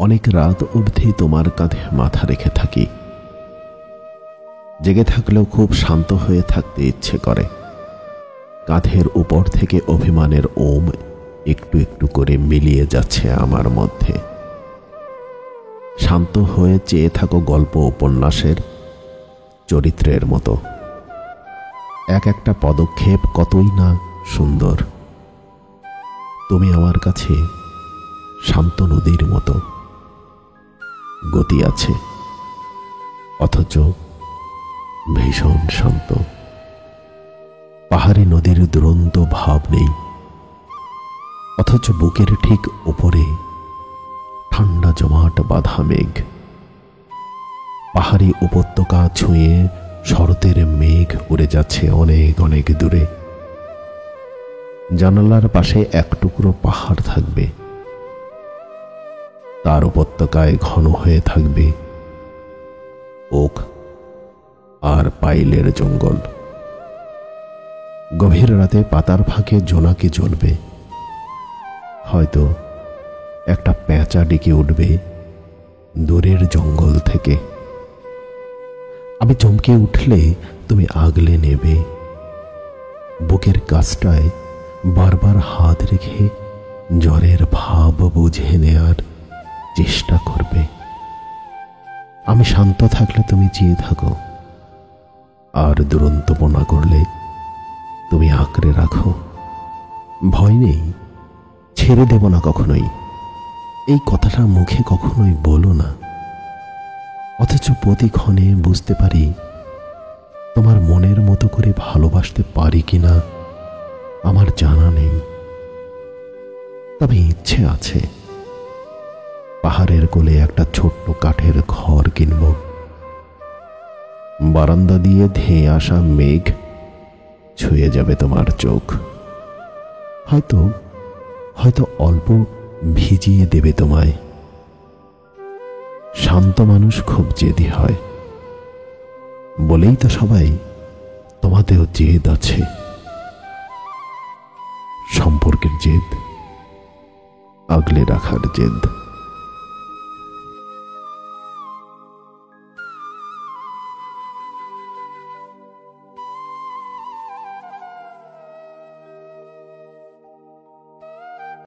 অনেক রাত অবধি তোমার কাঁধে মাথা রেখে থাকি। জেগে থাকলেও খুব শান্ত হয়ে থাকতে ইচ্ছে করে। কাঁধের উপর থেকে অভিমানের ওম একটু একটু করে মিলিয়ে যাচ্ছে আমার মধ্যে। শান্ত হয়ে চেয়ে থাকো গল্প উপন্যাসের চরিত্রের মতো। এক একটা পদক্ষেপ কতই না সুন্দর। তুমি আমার কাছে শান্ত নদীর মতো। গতি আছে, অথচ ভীষণ শান্ত। পাহাড়ি নদীর দুরন্ত ভাব নেই, অথচ বুকের ঠিক উপরে ঠান্ডা জমাট বাঁধা মেঘ। পাহাড়ি উপত্যকা ছুঁয়ে শরতের মেঘ উড়ে যাচ্ছে অনেক অনেক দূরে। জানালার পাশে এক টুকরো পাহাড় থাকবে, তার উপত্যকায় ঘন হয়ে থাকবে ওক আর পাইলের জঙ্গল। গভীর রাতে পাতার ফাঁকে জোনাকি জ্বলবে, হয়তো একটা পেঁচা ডেকে উঠবে দূরের জঙ্গল থেকে। আমি চমকে উঠলে তুমি আগলে নেবে, বুকের কাছটায় বারবার হাত রেখে জ্বরের ভাব বুঝে নেয়ার চেষ্টা করবে। আমি শান্ত থাকলে তুমি চেয়ে থাকো, আর দুরন্তপনা করলে তুমি আঁকড়ে রাখো। ভয় নেই, ছেড়ে দেব না কখনোই। এই কথাটা মুখে কখনোই বলো না, অথচ প্রতিক্ষণে বুঝতে পারি তোমার মনের মতো করে ভালোবাসতে পারি কিনা আমার জানা নেই। তবে ইচ্ছে আছে, পাহাড়ের কোলে একটা ছোট্ট কাঠের ঘর কিনব। বারান্দা দিয়ে ধেয়ে আসা মেঘ ছুঁয়ে যাবে তোমার চোখ, হয়তো হয়তো অল্প ভিজিয়ে দেবে তোমায়। শান্ত মানুষ খুব জেদি হয় বলেই তো সবাই তোমাতেও জেদ আছে। সম্পর্কের জেদ, আগলে রাখার জেদ।